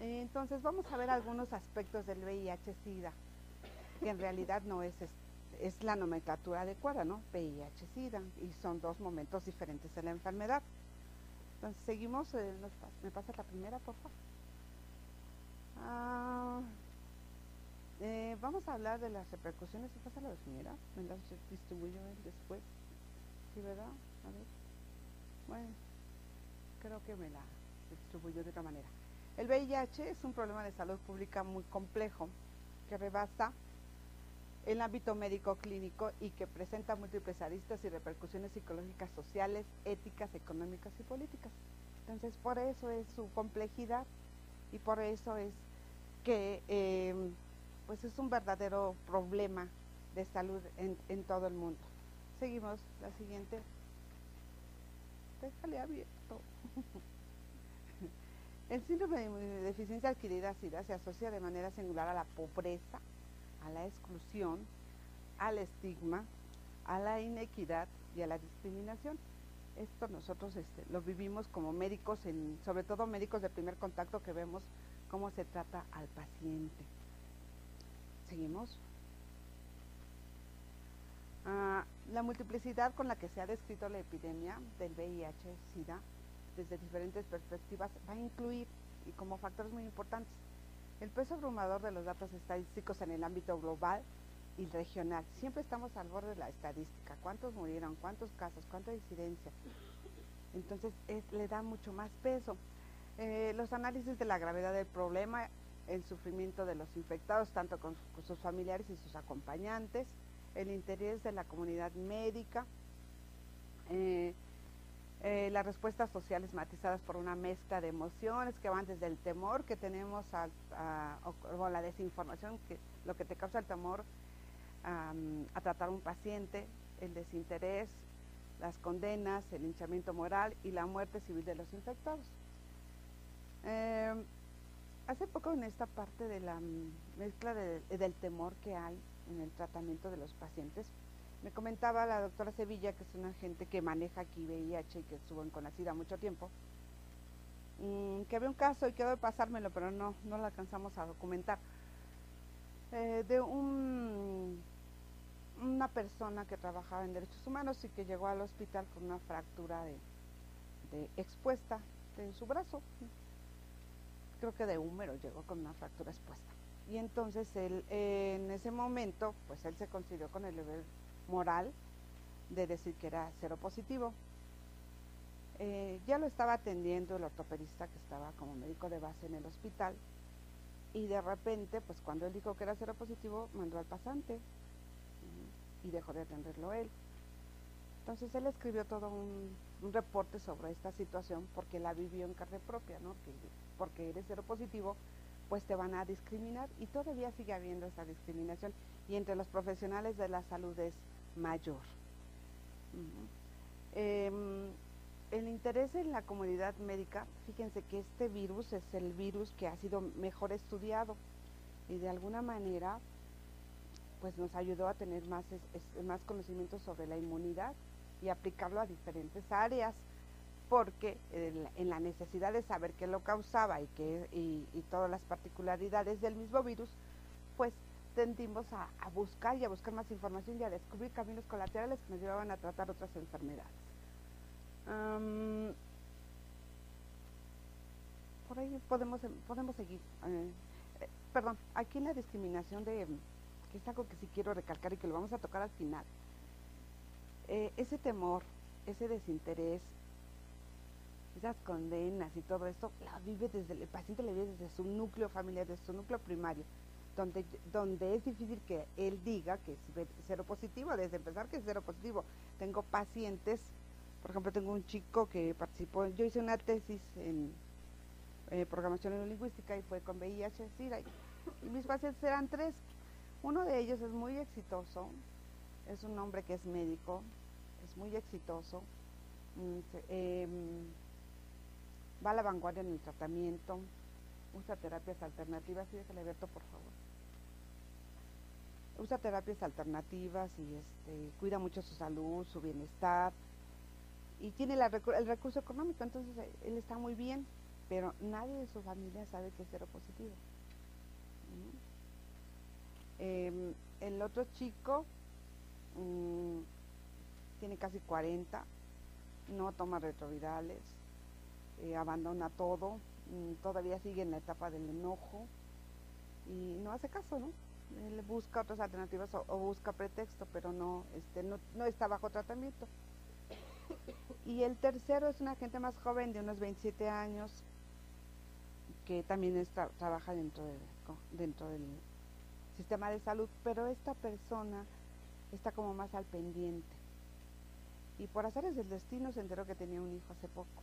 Entonces vamos a ver algunos aspectos del VIH-Sida, que en realidad no es la nomenclatura adecuada, ¿no? VIH-Sida, y son dos momentos diferentes de la enfermedad. Entonces seguimos, ¿me pasas la primera, por favor? Vamos a hablar de las repercusiones. ¿Se pasa la primera? ¿Me las distribuyo después? ¿Sí, verdad? A ver. Bueno, creo que me la distribuyo de otra manera. El VIH es un problema de salud pública muy complejo que rebasa el ámbito médico clínico y que presenta múltiples aristas y repercusiones psicológicas, sociales, éticas, económicas y políticas. Entonces, por eso es su complejidad y por eso es que pues es un verdadero problema de salud en todo el mundo. Seguimos, la siguiente. Déjale abierto. El síndrome de inmunodeficiencia adquirida SIDA se asocia de manera singular a la pobreza, a la exclusión, al estigma, a la inequidad y a la discriminación. Esto nosotros lo vivimos como médicos, sobre todo médicos de primer contacto, que vemos cómo se trata al paciente. Seguimos. La multiplicidad con la que se ha descrito la epidemia del VIH-Sida desde diferentes perspectivas va a incluir, y como factores muy importantes, el peso abrumador de los datos estadísticos en el ámbito global y regional. Siempre estamos al borde de la estadística. ¿Cuántos murieron? ¿Cuántos casos? ¿Cuánta incidencia? Entonces le da mucho más peso. Los análisis de la gravedad del problema, el sufrimiento de los infectados, tanto con sus familiares y sus acompañantes, el interés de la comunidad médica, las respuestas sociales matizadas por una mezcla de emociones que van desde el temor que tenemos o la desinformación, que lo que te causa el temor a tratar a un paciente, el desinterés, las condenas, el linchamiento moral y la muerte civil de los infectados. Hace poco, en esta parte de la mezcla del temor que hay en el tratamiento de los pacientes, me comentaba la doctora Sevilla, que es una gente que maneja aquí VIH y que estuvo con la SIDA mucho tiempo, que había un caso y quedó de pasármelo, pero no lo alcanzamos a documentar, de una persona que trabajaba en derechos humanos y que llegó al hospital con una fractura expuesta en su brazo. Creo que de húmero llegó con una fractura expuesta. Y entonces él, en ese momento, pues él se consideró con el deber moral de decir que era seropositivo. Ya lo estaba atendiendo el ortopedista, que estaba como médico de base en el hospital, y de repente, pues cuando él dijo que era seropositivo, mandó al pasante y dejó de atenderlo él. Entonces él escribió todo un reporte sobre esta situación, porque la vivió en carne propia, ¿no? Porque eres seropositivo, pues te van a discriminar, y todavía sigue habiendo esa discriminación, y entre los profesionales de la salud es mayor. El interés en la comunidad médica, fíjense que este virus es el virus que ha sido mejor estudiado, y de alguna manera pues nos ayudó a tener más conocimientos sobre la inmunidad y aplicarlo a diferentes áreas, porque en la necesidad de saber qué lo causaba y todas las particularidades del mismo virus, pues tendimos a buscar más información y a descubrir caminos colaterales que nos llevaban a tratar otras enfermedades. Por ahí podemos seguir. Perdón, aquí en la discriminación que es algo que sí quiero recalcar y que lo vamos a tocar al final, ese temor, ese desinterés, esas condenas y todo esto, el paciente lo vive desde su núcleo familiar, desde su núcleo primario, donde es difícil que él diga que es seropositivo, desde empezar que es seropositivo. Tengo pacientes, por ejemplo, tengo un chico que participó, yo hice una tesis en programación neurolingüística y fue con VIH, SIDA, y mis pacientes eran 3. Uno de ellos es muy exitoso, es un hombre que es médico, es muy exitoso, va a la vanguardia en el tratamiento, usa terapias alternativas. Sí, déjale Alberto, por favor. Usa terapias alternativas y cuida mucho su salud, su bienestar, y tiene el recurso económico, entonces él está muy bien. pero nadie de su familia sabe que es seropositivo. El otro chico tiene casi 40, no toma retrovirales, abandona todo, todavía sigue en la etapa del enojo y no hace caso, ¿no? Él busca otras alternativas o busca pretexto, pero no está bajo tratamiento. Y el tercero es una gente más joven de unos 27 años que también trabaja dentro del sistema de salud, pero esta persona está como más al pendiente. Y por azares del destino se enteró que tenía un hijo hace poco.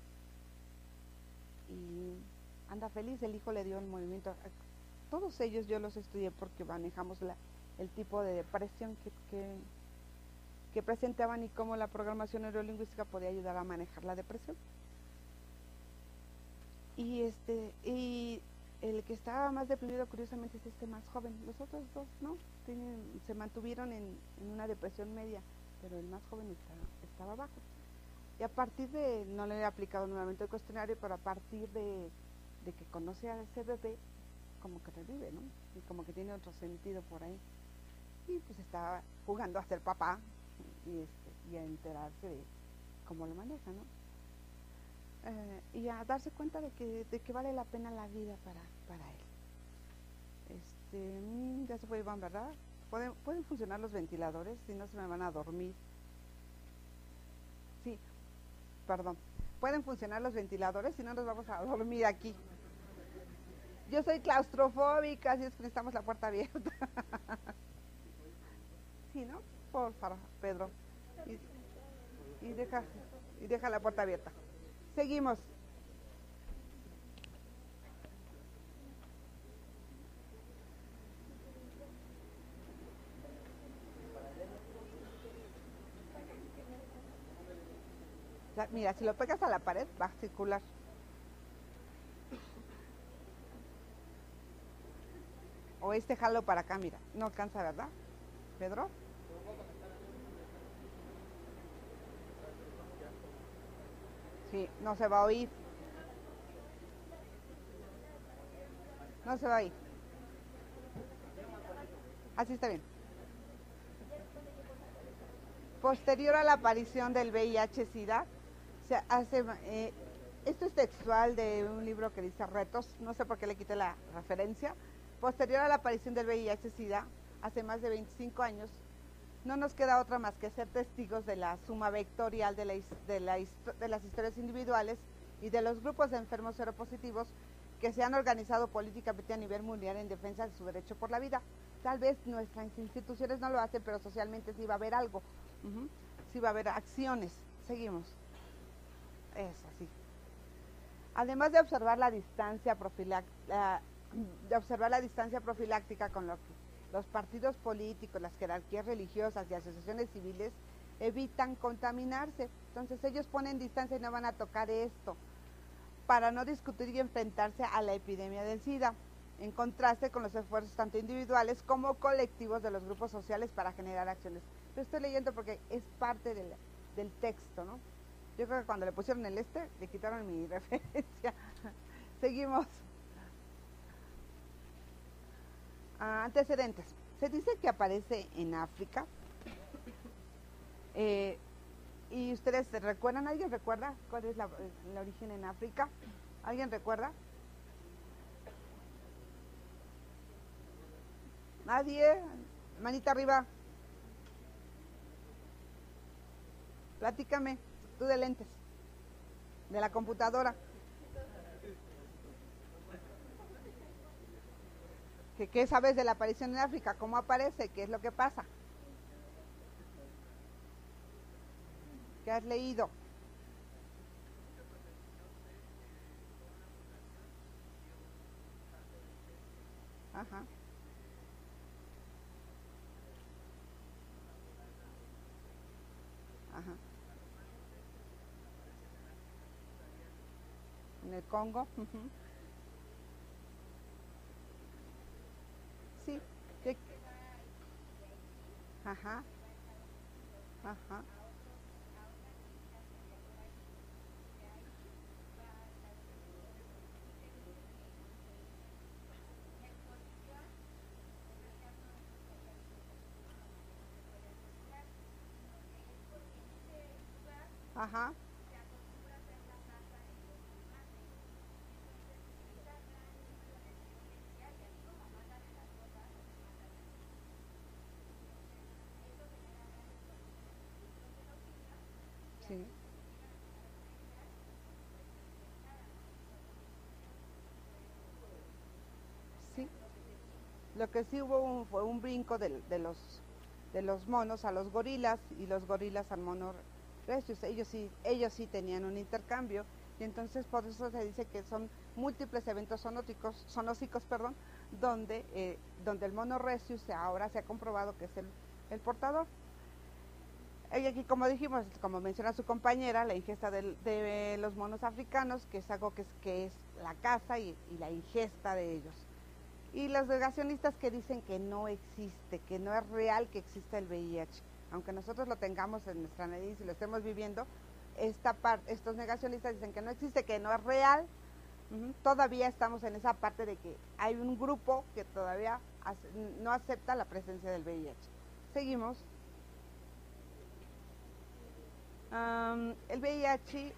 Y anda feliz, el hijo le dio el movimiento. Todos ellos yo los estudié porque manejamos el tipo de depresión que presentaban y cómo la programación neurolingüística podía ayudar a manejar la depresión. Y el que estaba más deprimido curiosamente es este más joven. Los otros dos no, se mantuvieron en una depresión media, pero el más joven estaba bajo. Y a partir no le he aplicado nuevamente el cuestionario, pero a partir de que conoce a ese bebé, como que revive, ¿no? Y como que tiene otro sentido por ahí. Y pues estaba jugando a ser papá y a enterarse de cómo lo maneja, ¿no? Y a darse cuenta de que vale la pena la vida para él. Ya se fue Iván, ¿verdad? ¿Pueden funcionar los ventiladores? Si no se me van a dormir. Sí, perdón. ¿Pueden funcionar los ventiladores? Si no nos vamos a dormir aquí. Yo soy claustrofóbica, así es que necesitamos la puerta abierta. Sí, ¿no? Por favor, Pedro. Y deja la puerta abierta. Seguimos. Mira, si lo pegas a la pared, va a circular. O jalo para acá, mira. No alcanza, ¿verdad, Pedro? Sí, no se va a oír. No se va a oír. Así está bien. Posterior a la aparición del VIH-Sida, se hace... esto es textual de un libro que dice Retos, no sé por qué le quité la referencia. Posterior a la aparición del VIH-Sida, hace más de 25 años, no nos queda otra más que ser testigos de la suma vectorial de las historias individuales y de los grupos de enfermos seropositivos que se han organizado políticamente a nivel mundial en defensa de su derecho por la vida. Tal vez nuestras instituciones no lo hacen, pero socialmente sí va a haber algo. Sí va a haber acciones. Seguimos. Es así. Además de observar la distancia profiláctica con los partidos políticos, las jerarquías religiosas y asociaciones civiles evitan contaminarse. Entonces ellos ponen distancia y no van a tocar esto para no discutir y enfrentarse a la epidemia del SIDA, en contraste con los esfuerzos tanto individuales como colectivos de los grupos sociales para generar acciones. Lo estoy leyendo porque es parte del texto, ¿no? Yo creo que cuando le pusieron le quitaron mi referencia. Seguimos. Antecedentes. Se dice que aparece en África. ¿Y ustedes recuerdan? ¿Alguien recuerda cuál es el origen en África? ¿Alguien recuerda? ¿Nadie? Manita arriba. Platícame, tú de lentes, de la computadora. ¿Qué sabes de la aparición en África? ¿Cómo aparece? ¿Qué es lo que pasa? ¿Qué has leído? Ajá. Ajá. En el Congo. Sí. Ajá. Ajá. Ajá. Sí. Sí. Lo que sí hubo fue un brinco de los monos a los gorilas y los gorilas al mono recios. Ellos sí tenían un intercambio y entonces por eso se dice que son múltiples eventos zoonóticos, perdón, donde el mono recius ahora se ha comprobado que es el portador. Y aquí, como dijimos, como menciona su compañera, la ingesta de los monos africanos, que es algo que es la caza y la ingesta de ellos. Y los negacionistas que dicen que no existe, que no es real que exista el VIH. Aunque nosotros lo tengamos en nuestra nariz y lo estemos viviendo, estos negacionistas dicen que no existe, que no es real. Todavía estamos en esa parte de que hay un grupo que todavía no acepta la presencia del VIH. Seguimos. El VIH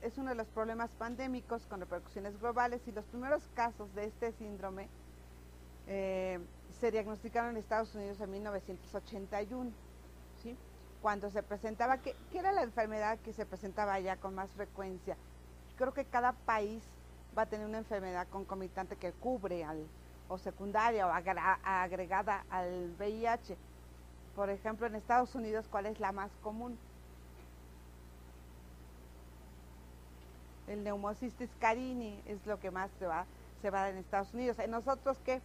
es uno de los problemas pandémicos con repercusiones globales y los primeros casos de este síndrome se diagnosticaron en Estados Unidos en 1981, ¿sí? Cuando se presentaba, ¿qué era la enfermedad que se presentaba allá con más frecuencia? Creo que cada país va a tener una enfermedad concomitante que cubre o secundaria o agregada al VIH. Por ejemplo, en Estados Unidos, ¿cuál es la más común? El neumocistis carini es lo que más se va en Estados Unidos. ¿En nosotros qué?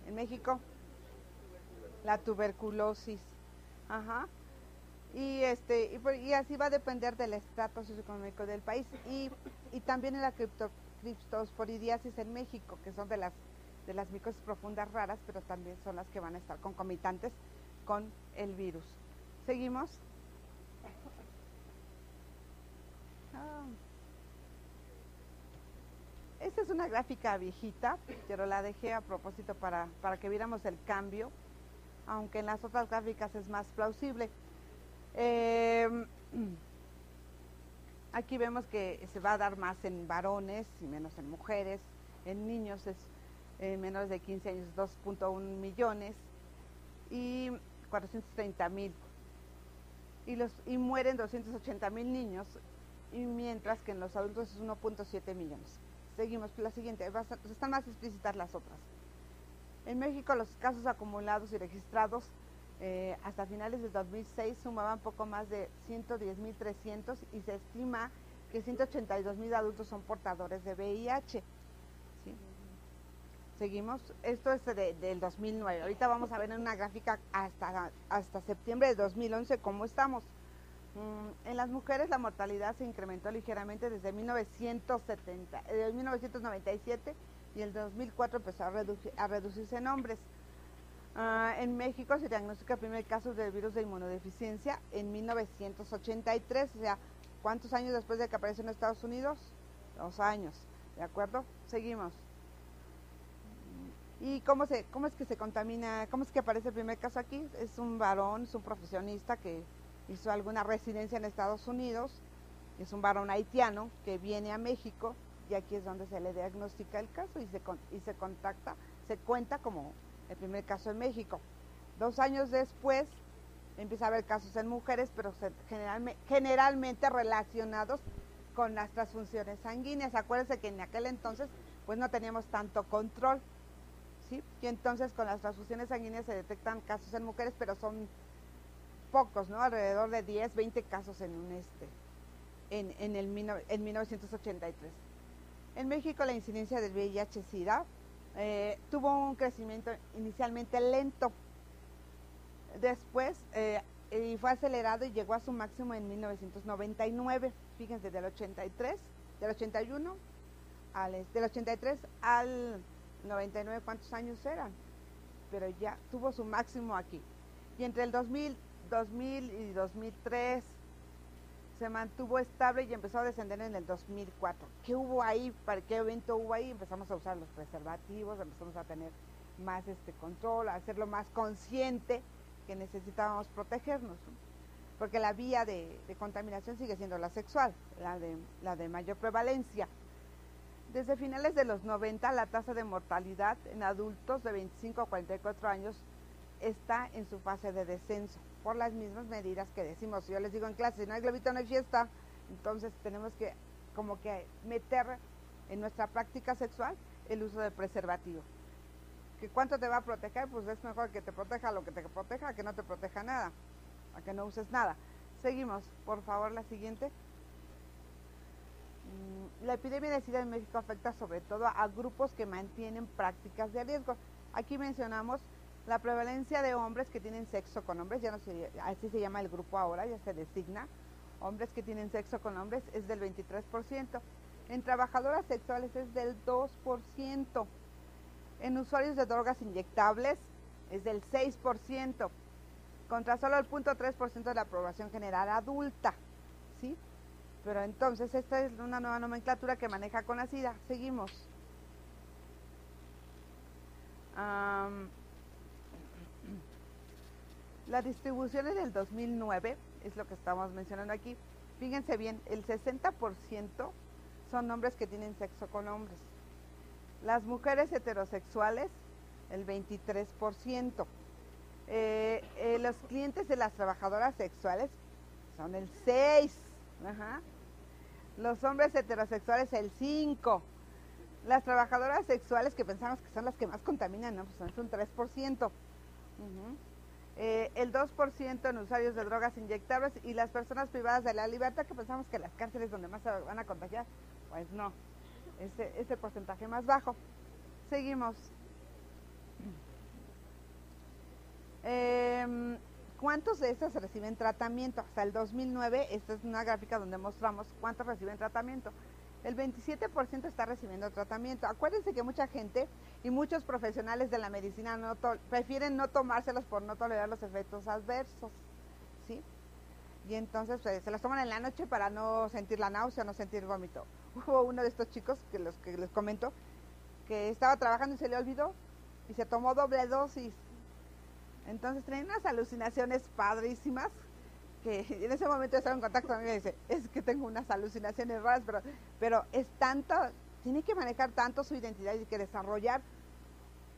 En México, la tuberculosis. Ajá. Y así va a depender del estrato socioeconómico del país. Y también en la criptosporidiasis en México, que son de las micosis profundas raras, pero también son las que van a estar concomitantes con el virus. ¿Seguimos? Esta es una gráfica viejita, pero la dejé a propósito para que viéramos el cambio, aunque en las otras gráficas es más plausible. Aquí vemos que se va a dar más en varones y menos en mujeres. En niños es menores de 15 años 2.1 millones y 430,000. Y mueren 280,000 niños, y mientras que en los adultos es 1.7 millones. Seguimos, la siguiente, están más explícitas las otras. En México los casos acumulados y registrados hasta finales de 2006 sumaban poco más de 110,300 y se estima que 182,000 adultos son portadores de VIH. ¿Sí? Seguimos, esto es del 2009. Ahorita vamos a ver en una gráfica hasta septiembre de 2011 cómo estamos. En las mujeres la mortalidad se incrementó ligeramente desde 1997 y en 2004 empezó a reducirse en hombres. En México se diagnostica el primer caso del virus de inmunodeficiencia en 1983, o sea, ¿cuántos años después de que apareció en Estados Unidos? 2 años, ¿de acuerdo? Seguimos. ¿Y cómo es que se contamina? ¿Cómo es que aparece el primer caso aquí? Es un varón, es un profesionista que hizo alguna residencia en Estados Unidos, es un varón haitiano que viene a México y aquí es donde se le diagnostica el caso y se cuenta como el primer caso en México. 2 años después empieza a haber casos en mujeres, pero generalmente relacionados con las transfusiones sanguíneas. Acuérdense que en aquel entonces pues no teníamos tanto control, ¿sí? Y entonces con las transfusiones sanguíneas se detectan casos en mujeres, pero son pocos, ¿no? Alrededor de 10, 20 casos en 1983. En México la incidencia del VIH-Sida tuvo un crecimiento inicialmente lento, después y fue acelerado y llegó a su máximo en 1999. Fíjense, del 81 del 83 al 99, ¿cuántos años eran? Pero ya tuvo su máximo aquí. Y entre el 2000 y 2003 se mantuvo estable y empezó a descender en el 2004. ¿Qué hubo ahí? ¿Qué evento hubo ahí? Empezamos a usar los preservativos, empezamos a tener más control, a hacerlo más consciente que necesitábamos protegernos. porque la vía de contaminación sigue siendo la sexual, la de mayor prevalencia. Desde finales de los 90, la tasa de mortalidad en adultos de 25 a 44 años está en su fase de descenso, por las mismas medidas que decimos. Yo les digo en clase, si no hay globito no hay fiesta, entonces tenemos que como que meter en nuestra práctica sexual el uso de preservativo. ¿Que cuánto te va a proteger? Pues es mejor que te proteja lo que te proteja, a que no te proteja nada, a que no uses nada. Seguimos, por favor, la siguiente. La epidemia de SIDA en México afecta sobre todo a grupos que mantienen prácticas de riesgo. Aquí mencionamos la prevalencia de hombres que tienen sexo con hombres, ya no sé, así se llama el grupo ahora, ya se designa. Hombres que tienen sexo con hombres es del 23%. En trabajadoras sexuales es del 2%. En usuarios de drogas inyectables es del 6%, contra solo el 0.3% de la población general adulta, ¿sí? Pero entonces esta es una nueva nomenclatura que maneja CONACYDA. Seguimos. La distribución en el 2009 es lo que estamos mencionando aquí. Fíjense bien, el 60% son hombres que tienen sexo con hombres. Las mujeres heterosexuales, el 23%. Los clientes de las trabajadoras sexuales son el 6%. Ajá. Los hombres heterosexuales, el 5%. Las trabajadoras sexuales, que pensamos que son las que más contaminan, ¿no? Pues son un 3%. El 2% en usuarios de drogas inyectables, y las personas privadas de la libertad, que pensamos que las cárceles donde más se van a contagiar, pues no, es el porcentaje más bajo. Seguimos. ¿Cuántos de estos reciben tratamiento? Hasta el 2009, esta es una gráfica donde mostramos cuántos reciben tratamiento. El 27% está recibiendo tratamiento. Acuérdense que mucha gente y muchos profesionales de la medicina prefieren no tomárselos por no tolerar los efectos adversos, ¿sí? Y entonces pues, se los toman en la noche para no sentir la náusea, no sentir vómito. Hubo uno de estos chicos, que les comento, que estaba trabajando y se le olvidó y se tomó doble dosis. Entonces tenía unas alucinaciones padrísimas, que en ese momento estaba en contacto conmigo y dice, es que tengo unas alucinaciones raras, pero es tanto, tiene que manejar tanto su identidad y que desarrollar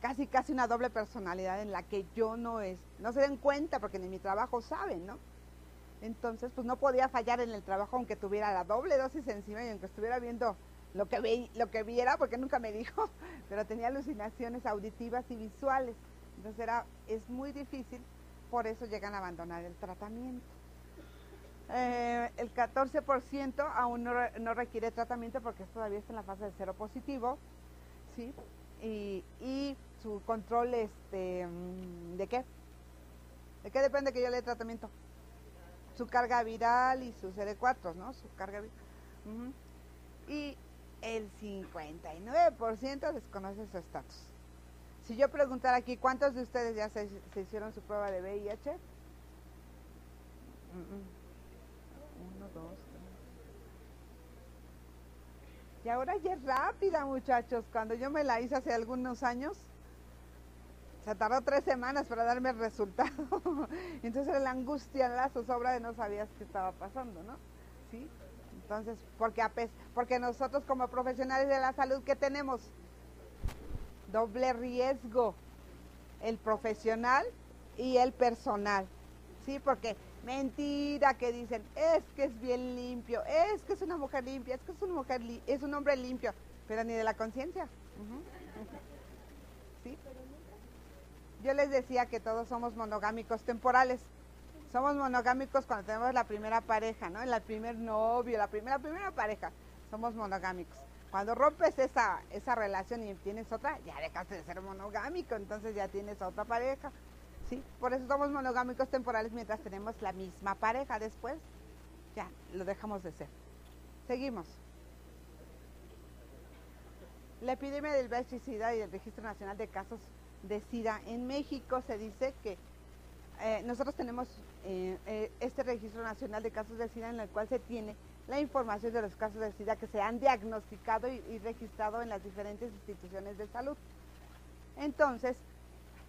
casi una doble personalidad en la que yo no se den cuenta, porque ni mi trabajo saben, ¿no? Entonces, pues no podía fallar en el trabajo aunque tuviera la doble dosis encima y aunque estuviera viendo lo que viera, porque nunca me dijo, pero tenía alucinaciones auditivas y visuales. Entonces es muy difícil, por eso llegan a abandonar el tratamiento. El 14% aún no requiere tratamiento porque todavía está en la fase de cero positivo, ¿sí? Y su control, ¿de qué? ¿De qué depende que yo le dé tratamiento? Su carga viral y sus CD4, ¿no? Su carga viral. Y el 59% desconoce su estatus. Si yo preguntara aquí, ¿cuántos de ustedes ya se hicieron su prueba de VIH? 1, 2, 3. Y ahora ya es rápida, muchachos. Cuando yo me la hice hace algunos años, se tardó 3 semanas para darme el resultado. Entonces la angustia, la zozobra de no sabías qué estaba pasando, ¿no? ¿Sí? Entonces, porque nosotros como profesionales de la salud, ¿qué tenemos? Doble riesgo, el profesional y el personal, ¿sí? Porque mentira que dicen, es que es bien limpio, es que es una mujer limpia, es que es un hombre limpio, pero ni de la conciencia. ¿Sí? Yo les decía que todos somos monogámicos temporales. Somos monogámicos cuando tenemos la primera pareja, ¿no? El primer novio, la primera pareja, somos monogámicos. Cuando rompes esa relación y tienes otra, ya dejaste de ser monogámico, entonces ya tienes otra pareja, ¿sí? Por eso somos monogámicos temporales mientras tenemos la misma pareja. Después, ya, lo dejamos de ser. Seguimos. La epidemia del VIH y SIDA y el Registro Nacional de Casos de SIDA en México, se dice que nosotros tenemos este Registro Nacional de Casos de SIDA en el cual se tiene la información de los casos de SIDA que se han diagnosticado y registrado en las diferentes instituciones de salud. Entonces,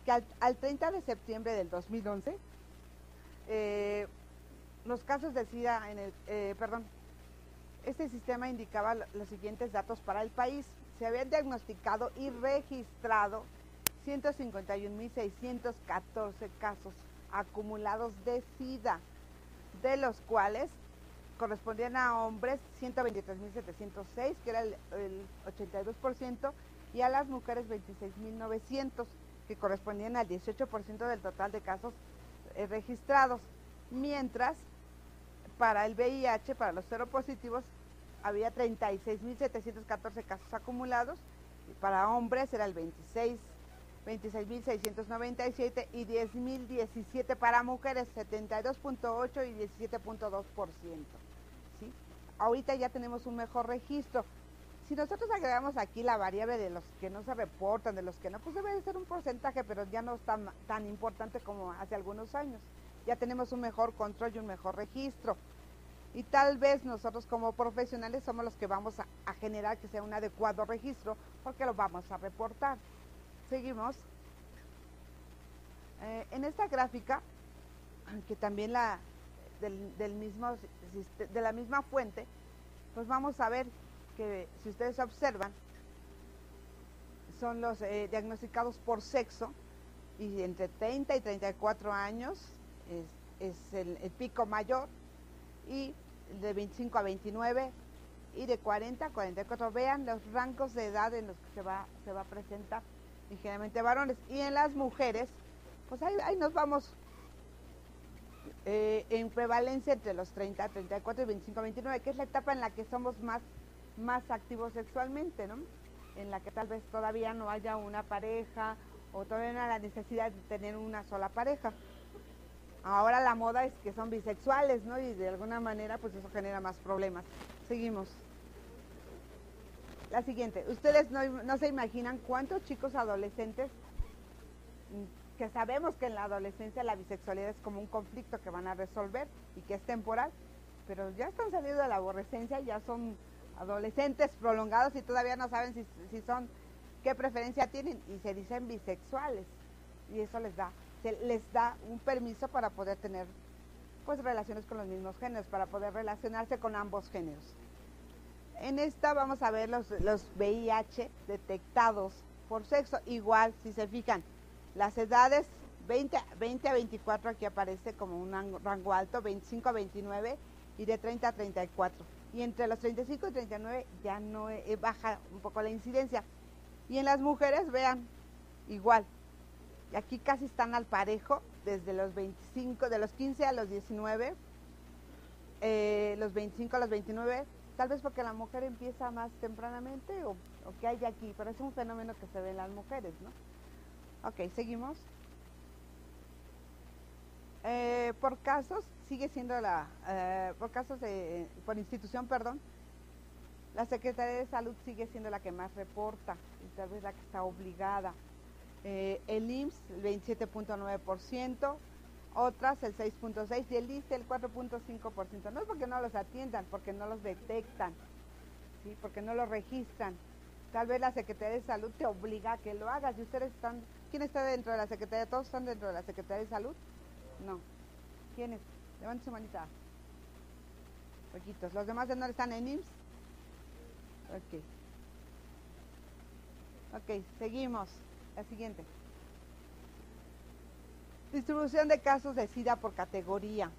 que al 30 de septiembre del 2011, los casos de SIDA este sistema indicaba los siguientes datos para el país. Se habían diagnosticado y registrado 151.614 casos acumulados de SIDA, de los cuales correspondían a hombres 123.706, que era el 82%, y a las mujeres 26.900, que correspondían al 18% del total de casos registrados. Mientras, para el VIH, para los seropositivos, había 36.714 casos acumulados, y para hombres era el 26.697 y 10.017 para mujeres, 72.8 y 17.2%. ¿Sí? Ahorita ya tenemos un mejor registro. Si nosotros agregamos aquí la variable de los que no se reportan, de los que no, pues debe de ser un porcentaje, pero ya no es tan importante como hace algunos años. Ya tenemos un mejor control y un mejor registro. Y tal vez nosotros como profesionales somos los que vamos a generar que sea un adecuado registro, porque lo vamos a reportar. Seguimos. En esta gráfica, que también de la misma fuente, pues vamos a ver que, si ustedes observan, son los diagnosticados por sexo, y entre 30 y 34 años es el pico mayor, y de 25 a 29, y de 40 a 44. Vean los rangos de edad en los que se va a presentar, y generalmente varones. Y en las mujeres, pues ahí nos vamos en prevalencia entre los 30, 34 y 25 a 29, que es la etapa en la que somos más activos sexualmente, ¿no? En la que tal vez todavía no haya una pareja, o todavía no hay la necesidad de tener una sola pareja. Ahora la moda es que son bisexuales, ¿no? Y de alguna manera pues eso genera más problemas. Seguimos. La siguiente. Ustedes no se imaginan cuántos chicos adolescentes, que sabemos que en la adolescencia la bisexualidad es como un conflicto que van a resolver y que es temporal, pero ya están saliendo de la adolescencia, ya son adolescentes prolongados y todavía no saben si son, qué preferencia tienen, y se dicen bisexuales, y eso les da un permiso para poder tener pues relaciones con los mismos géneros, para poder relacionarse con ambos géneros. En esta vamos a ver los VIH detectados por sexo. Igual, si se fijan, las edades 20 a 24, aquí aparece como un rango alto, 25 a 29 y de 30 a 34. Y entre los 35 y 39 ya no baja un poco la incidencia. Y en las mujeres, vean, igual. Y aquí casi están al parejo, desde los 25, de los 15 a los 19, los 25 a los 29, tal vez porque la mujer empieza más tempranamente o que hay aquí, pero es un fenómeno que se ve en las mujeres, ¿no? Ok, seguimos. Por casos, sigue siendo por institución, perdón, la Secretaría de Salud sigue siendo la que más reporta, y tal vez la que está obligada. El IMSS el 27.9%, otras el 6.6% y el ISSSTE el 4.5%. No es porque no los atiendan, porque no los detectan, ¿sí? Porque no los registran. Tal vez la Secretaría de Salud te obliga a que lo hagas. Y ustedes están, ¿quién está dentro de la Secretaría? ¿Todos están dentro de la Secretaría de Salud? No. ¿Quiénes? Levanten su manita. Poquitos. ¿Los demás de no están en IMSS? Ok, seguimos. La siguiente. Distribución de casos de SIDA por categoría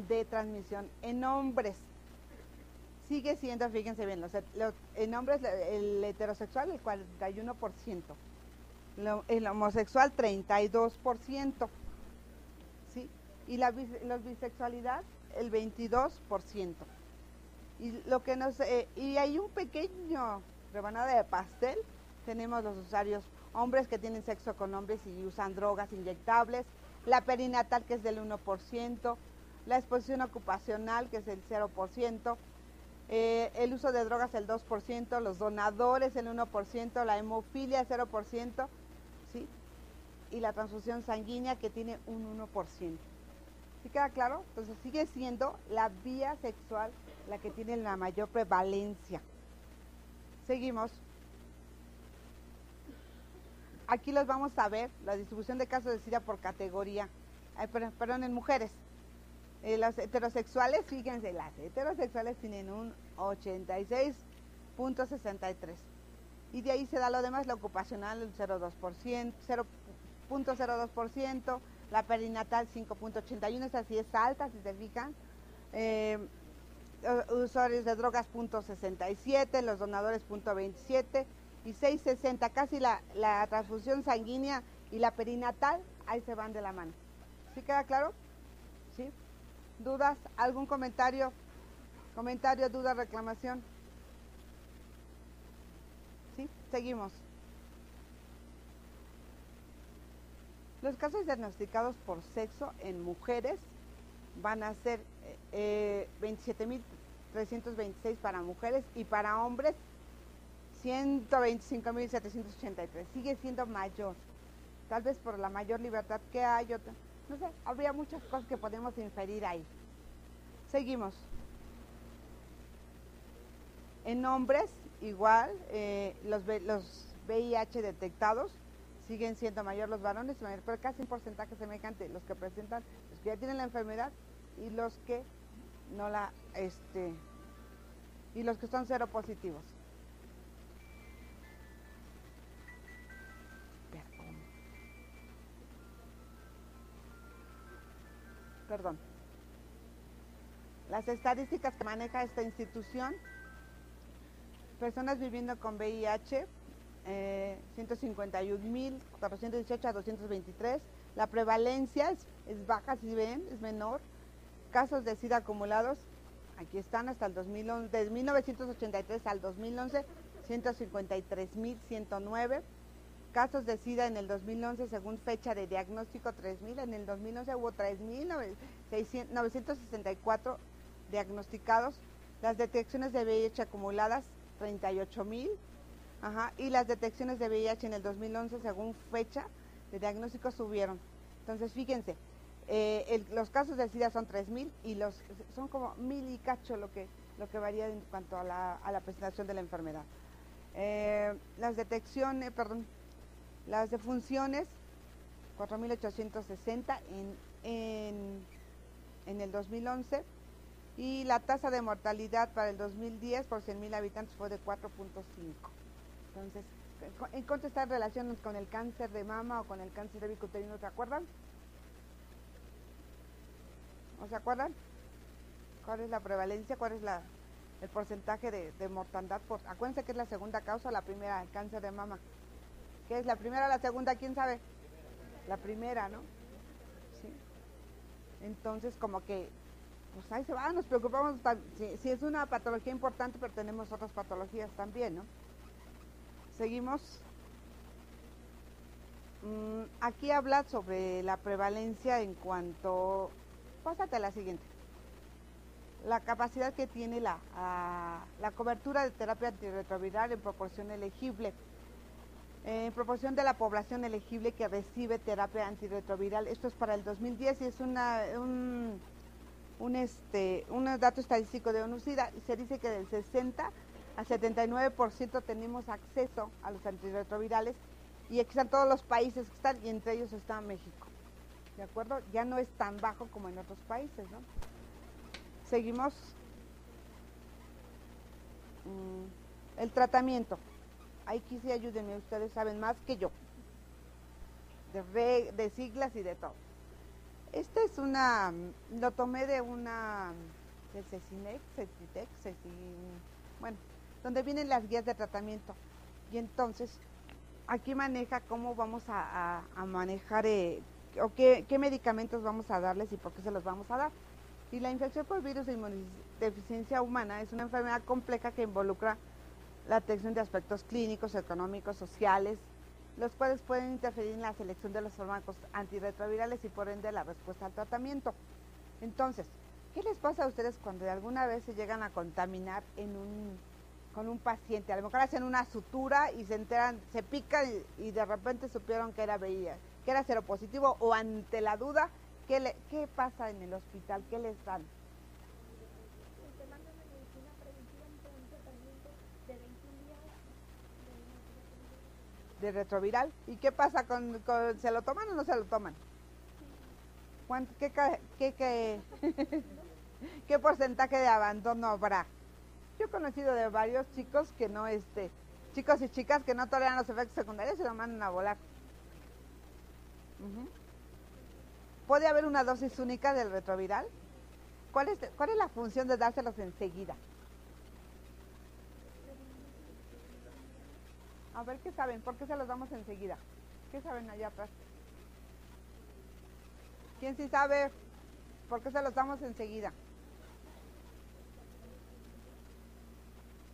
de transmisión en hombres. Sigue siendo, fíjense bien, en hombres el heterosexual el 41%, el homosexual 32%, ¿sí? Y la bisexualidad el 22%. Y hay un pequeño rebanada de pastel. Tenemos los usuarios hombres que tienen sexo con hombres y usan drogas inyectables, la perinatal, que es del 1%, la exposición ocupacional, que es el 0%, el uso de drogas el 2%, los donadores el 1%, la hemofilia el 0%, ¿sí? Y la transfusión sanguínea, que tiene un 1%. ¿Sí queda claro? Entonces sigue siendo la vía sexual la que tiene la mayor prevalencia. Seguimos. Aquí los vamos a ver, la distribución de casos de SIDA por categoría, perdón, en mujeres. Los heterosexuales, fíjense, las heterosexuales tienen un 86.63. Y de ahí se da lo demás, la ocupacional el 0.2%, 0.02%, la perinatal 5.81, esa sí es alta, si se fijan. Usuarios de drogas 0.67, los donadores 0.27 y 6.60, casi la transfusión sanguínea y la perinatal, ahí se van de la mano. ¿Sí queda claro? ¿Sí? ¿Dudas? ¿Algún comentario? ¿Comentario, duda, reclamación? ¿Sí? Seguimos. Los casos diagnosticados por sexo en mujeres van a ser 27.326 para mujeres y para hombres 125.783. Sigue siendo mayor, tal vez por la mayor libertad que hay, no sé, habría muchas cosas que podemos inferir ahí. Seguimos. En hombres, igual, los VIH detectados siguen siendo mayor los varones, pero casi un porcentaje semejante, los que presentan, los que ya tienen la enfermedad y los que no y los que son seropositivos. Perdón. Las estadísticas que maneja esta institución: personas viviendo con VIH, 151.418 a 223. La prevalencia es baja, si ven, es menor. Casos de SIDA acumulados, aquí están, hasta el 2011, desde 1983 al 2011, 153.109. Casos de SIDA en el 2011, según fecha de diagnóstico, 3.000. En el 2011 hubo 3.964 diagnosticados. Las detecciones de VIH acumuladas, 38.000. Y las detecciones de VIH en el 2011, según fecha de diagnóstico, subieron. Entonces, fíjense, los casos de SIDA son 3.000 y son como 1.000 y cacho lo que varía en cuanto a la presentación de la enfermedad. Las detecciones, las defunciones, 4.860 en el 2011, y la tasa de mortalidad para el 2010 por 100.000 habitantes fue de 4.5. Entonces, ¿en cuánto está en relación con el cáncer de mama o con el cáncer de cervicuterino? ¿Se acuerdan? ¿No se acuerdan? ¿Cuál es la prevalencia? ¿Cuál es el porcentaje de mortandad? Acuérdense que es la segunda causa, la primera, el cáncer de mama. ¿Qué es la primera o la segunda? ¿Quién sabe? La primera, ¿no? Sí. Entonces, como que, pues ahí se va, nos preocupamos, si es una patología importante, pero tenemos otras patologías también, ¿no? Seguimos. Aquí habla sobre la prevalencia en cuanto, pásate a la siguiente, la capacidad que tiene la cobertura de terapia antirretroviral en proporción elegible, en proporción de la población elegible que recibe terapia antirretroviral. Esto es para el 2010 y es un dato estadístico de ONU-SIDA, y se dice que del 60 al 79% tenemos acceso a los antirretrovirales, y aquí están todos los países que están, y entre ellos está México. ¿De acuerdo? Ya no es tan bajo como en otros países, ¿no? Seguimos. El tratamiento. Aquí sí ayúdenme, ustedes saben más que yo. De siglas y de todo. Este es lo tomé de CECITEC, bueno, donde vienen las guías de tratamiento. Y entonces, aquí maneja cómo vamos a manejar, o qué medicamentos vamos a darles y por qué se los vamos a dar. Y la infección por virus de inmunodeficiencia humana es una enfermedad compleja que involucra la atención de aspectos clínicos, económicos, sociales, los cuales pueden interferir en la selección de los fármacos antirretrovirales y por ende la respuesta al tratamiento. Entonces, ¿qué les pasa a ustedes cuando de alguna vez se llegan a contaminar con un paciente? A lo mejor hacen una sutura y se enteran, se pican y de repente supieron que era VIH, que era seropositivo, o ante la duda, ¿qué pasa en el hospital? ¿Qué les dan? De retroviral. ¿Y qué pasa se lo toman o no se lo toman? ¿Qué qué porcentaje de abandono habrá? Yo he conocido de varios chicos que no, chicos y chicas que no toleran los efectos secundarios y lo mandan a volar. Ujú. ¿Puede haber una dosis única del retroviral? ¿Cuál es la función de dárselos enseguida? A ver, ¿qué saben? ¿Por qué se los damos enseguida? ¿Qué saben allá atrás? ¿Quién sí sabe por qué se los damos enseguida?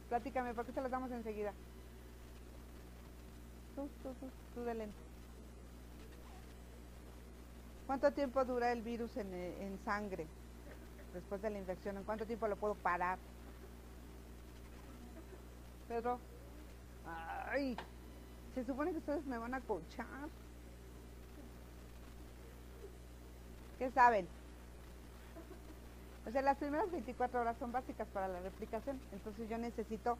Platícame, ¿por qué se los damos enseguida? Tú de lente. ¿Cuánto tiempo dura el virus en sangre después de la infección? ¿En cuánto tiempo lo puedo parar? Pedro, ay, se supone que ustedes me van a coachar. ¿Qué saben? O sea, las primeras 24 horas son básicas para la replicación, entonces yo necesito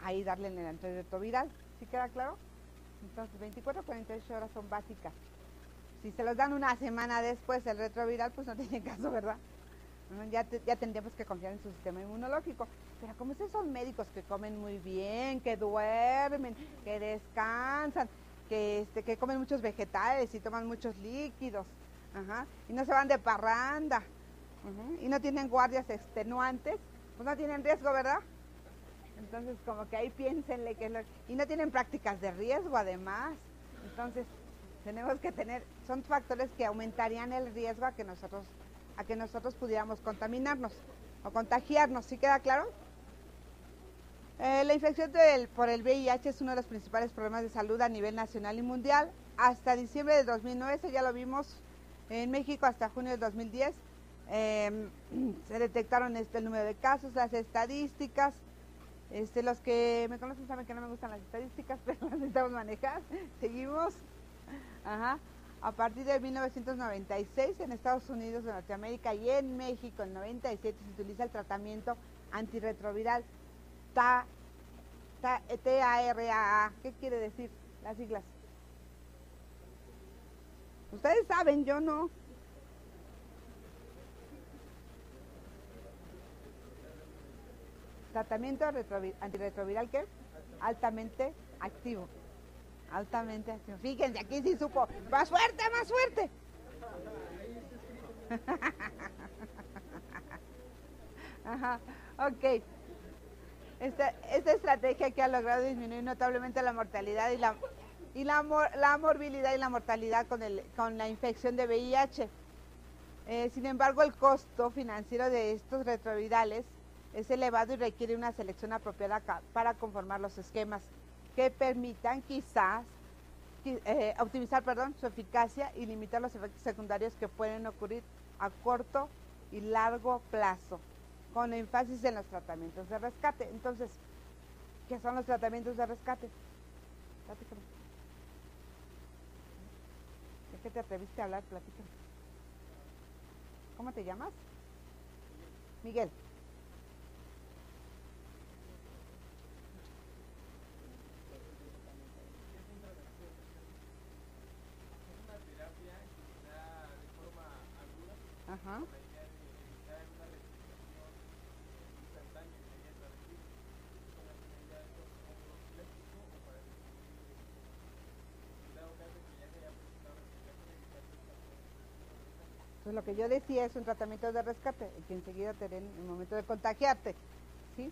ahí darle en el antirretroviral, ¿sí queda claro? Entonces 24 a 48 horas son básicas. Si se los dan una semana después el retroviral, pues no tiene caso, ¿verdad? Ya tendríamos que confiar en su sistema inmunológico. Pero como ustedes son médicos que comen muy bien, que duermen, que descansan, que comen muchos vegetales y toman muchos líquidos, ajá, y no se van de parranda, y no tienen guardias extenuantes, pues no tienen riesgo, ¿verdad? Entonces, como que ahí piénsenle y no tienen prácticas de riesgo, además. Entonces, tenemos que son factores que aumentarían el riesgo a que nosotros pudiéramos contaminarnos o contagiarnos, ¿sí queda claro? La infección por el VIH es uno de los principales problemas de salud a nivel nacional y mundial. Hasta diciembre de 2009, eso ya lo vimos en México, hasta junio de 2010, se detectaron el número de casos, las estadísticas. Los que me conocen saben que no me gustan las estadísticas, pero las necesitamos manejar. Seguimos. Ajá. A partir de 1996 en Estados Unidos, en Norteamérica y en México en 97 se utiliza el tratamiento antirretroviral TARAA. ¿Qué quiere decir las siglas? Ustedes saben, yo no. Tratamiento antirretroviral, ¿qué? Altamente activo. Altamente activo. Fíjense, aquí sí supo. ¡Más fuerte, más fuerte! Ajá, ok. Esta estrategia que ha logrado disminuir notablemente la mortalidad la morbilidad y la mortalidad con la infección de VIH. Sin embargo, el costo financiero de estos retrovirales es elevado y requiere una selección apropiada para conformar los esquemas que permitan quizás optimizar su eficacia y limitar los efectos secundarios que pueden ocurrir a corto y largo plazo, con énfasis en los tratamientos de rescate. Entonces, ¿qué son los tratamientos de rescate? Platícame. ¿De qué te atreviste a hablar? Platícame. ¿Cómo te llamas? Miguel. Ajá. Entonces lo que yo decía es un tratamiento de rescate, que enseguida te den en el momento de contagiarte, ¿sí?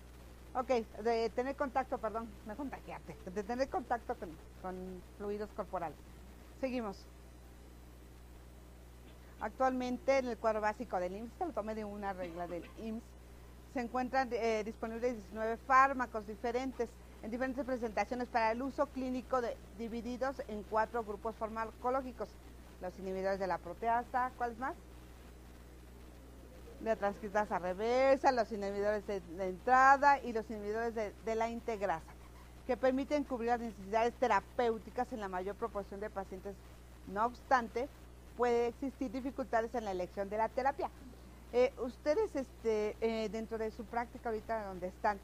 Ok, de tener contacto, perdón, no contagiarte, de tener contacto con fluidos corporales. Seguimos. Actualmente en el cuadro básico del IMSS, se lo tomé de una regla del IMSS, se encuentran disponibles 19 fármacos diferentes, en diferentes presentaciones para el uso clínico divididos en 4 grupos farmacológicos. Los inhibidores de la proteasa, ¿cuáles más? La transcriptasa reversa, los inhibidores de entrada y los inhibidores de la integrasa, que permiten cubrir las necesidades terapéuticas en la mayor proporción de pacientes. No obstante, puede existir dificultades en la elección de la terapia. Ustedes, dentro de su práctica ahorita donde están,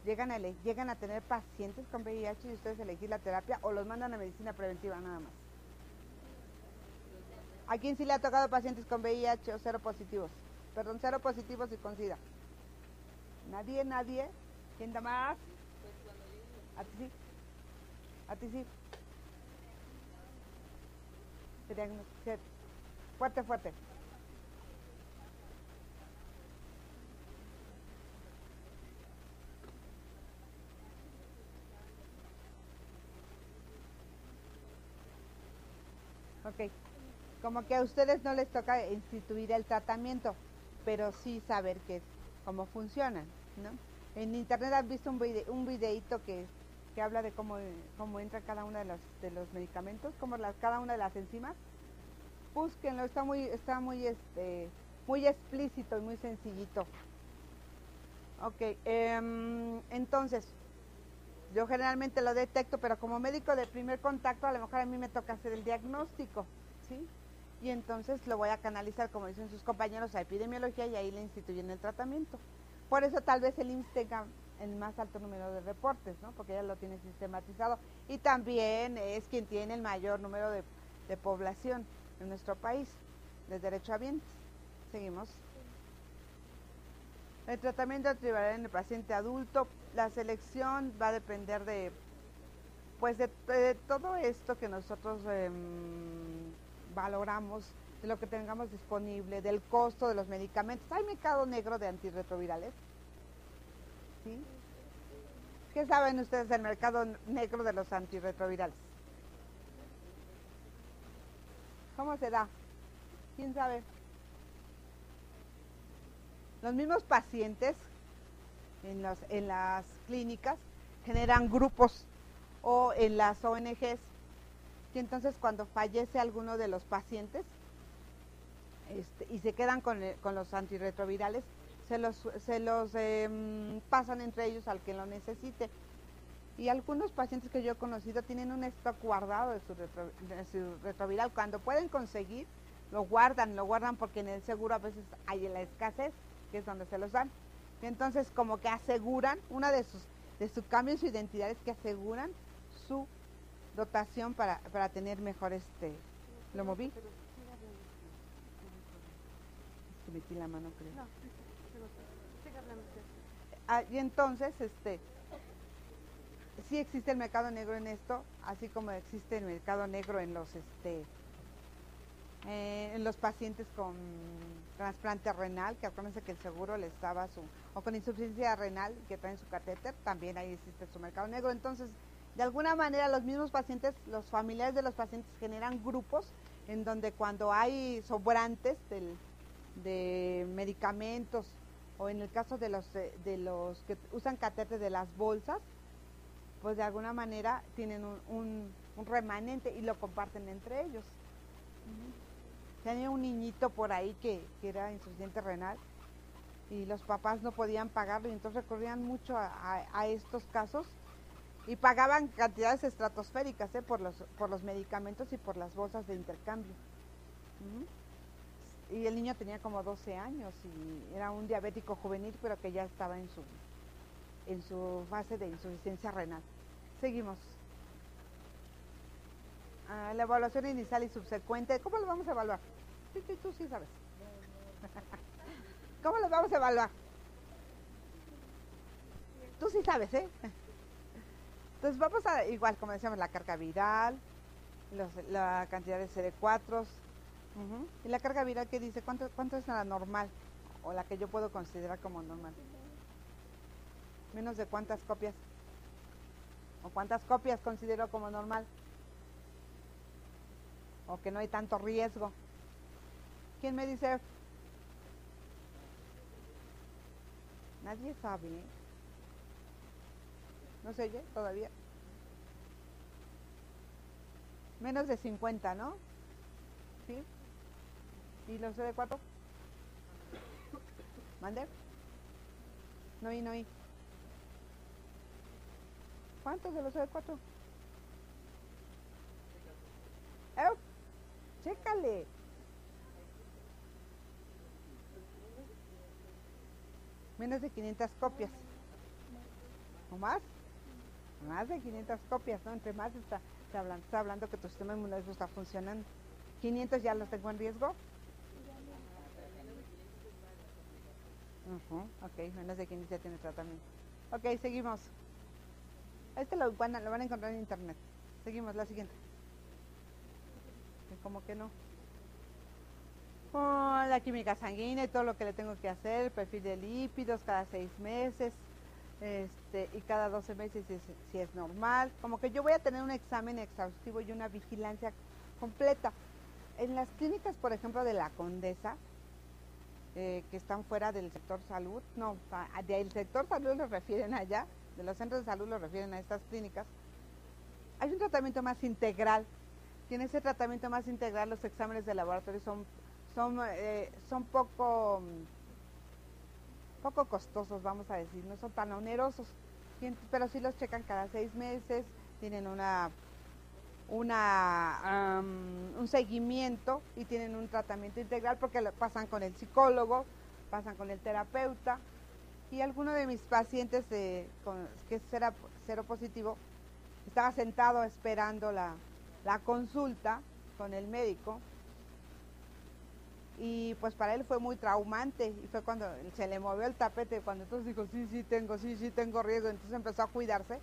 llegan a tener pacientes con VIH y ustedes elegir la terapia o los mandan a medicina preventiva nada más. ¿A quién sí le ha tocado pacientes con VIH o cero positivos? Perdón, cero positivos y con SIDA. Nadie, nadie. ¿Quién da más? A ti sí. A ti sí. Fuerte, fuerte. Ok. Como que a ustedes no les toca instituir el tratamiento, pero sí saber cómo funcionan, ¿no? En internet has visto un videíto que habla de cómo entra cada uno de los medicamentos, cada una de las enzimas. Búsquenlo, muy explícito y muy sencillito. Ok, entonces, yo generalmente lo detecto, pero como médico de primer contacto, a lo mejor a mí me toca hacer el diagnóstico, ¿sí? Y entonces lo voy a canalizar, como dicen sus compañeros, a epidemiología y ahí le instituyen el tratamiento. Por eso tal vez el IMSS tenga el más alto número de reportes, ¿no? Porque ya lo tiene sistematizado. Y también es quien tiene el mayor número de población en nuestro país, de derechohabientes. Seguimos. El tratamiento antiviral en el paciente adulto, la selección va a depender de todo esto que nosotros valoramos, de lo que tengamos disponible, del costo de los medicamentos. ¿Hay mercado negro de antirretrovirales? ¿Sí? ¿Qué saben ustedes del mercado negro de los antirretrovirales? ¿Cómo se da? ¿Quién sabe? Los mismos pacientes en las clínicas generan grupos o en las ONGs, y entonces cuando fallece alguno de los pacientes y se quedan con los antirretrovirales, se los pasan entre ellos al que lo necesite. Y algunos pacientes que yo he conocido tienen un stock guardado de su retroviral. Cuando pueden conseguir, lo guardan porque en el seguro a veces hay la escasez, que es donde se los dan. Y entonces como que aseguran, una de sus cambios de su identidad es que aseguran su dotación para tener mejor ¿lo moví? Es que metí la mano, creo. No, y entonces, sí existe el mercado negro en esto, así como existe el mercado negro en los pacientes con trasplante renal, que acuérdense que el seguro les daba o con insuficiencia renal, que traen su catéter, también ahí existe su mercado negro. Entonces, de alguna manera los mismos pacientes, los familiares de los pacientes generan grupos en donde cuando hay sobrantes de medicamentos, o en el caso de los que usan catéter de las bolsas, pues de alguna manera tienen un remanente y lo comparten entre ellos. Tenía un niñito por ahí que era insuficiente renal y los papás no podían pagarlo, y entonces recurrían mucho a estos casos y pagaban cantidades estratosféricas por los medicamentos y por las bolsas de intercambio. Y el niño tenía como 12 años y era un diabético juvenil, pero que ya estaba en su fase de insuficiencia renal. Seguimos. La evaluación inicial y subsecuente, ¿cómo lo vamos a evaluar? Tú sí sabes. ¿Cómo lo vamos a evaluar? Tú sí sabes, ¿eh? Entonces vamos a, igual como decíamos, la carga viral, la cantidad de CD4, y la carga viral que dice, ¿cuánto es la normal? O la que yo puedo considerar como normal. Menos de cuántas copias. ¿O cuántas copias considero como normal? O que no hay tanto riesgo. ¿Quién me dice? Nadie sabe. ¿No se oye todavía? Menos de 50, ¿no? ¿Sí? ¿Y los CD4? ¿Mande? No oí. ¿Cuántos de los CD4? Chécale. Menos de 500 copias. ¿O más? Más de 500 copias, ¿no? Entre más está hablando que tu sistema inmunológico está funcionando. 500 ya los tengo en riesgo. Ok, menos de 500 ya tiene tratamiento. Ok, seguimos. Este lo van a encontrar en internet. Seguimos, la siguiente. Como que no. Oh, la química sanguínea y todo lo que le tengo que hacer, el perfil de lípidos cada 6 meses, y cada 12 meses si es normal. Como que yo voy a tener un examen exhaustivo y una vigilancia completa. En las clínicas, por ejemplo, de la Condesa, que están fuera del sector salud, no, del sector salud lo refieren allá, de los centros de salud lo refieren a estas clínicas, hay un tratamiento más integral. Y en ese tratamiento más integral los exámenes de laboratorio son poco costosos, vamos a decir, no son tan onerosos, pero sí los checan cada 6 meses, tienen un seguimiento y tienen un tratamiento integral porque lo pasan con el psicólogo, pasan con el terapeuta. Y alguno de mis pacientes que es cero positivo estaba sentado esperando la consulta con el médico, y pues para él fue muy traumante, y fue cuando se le movió el tapete, cuando entonces dijo, sí tengo riesgo. Entonces empezó a cuidarse,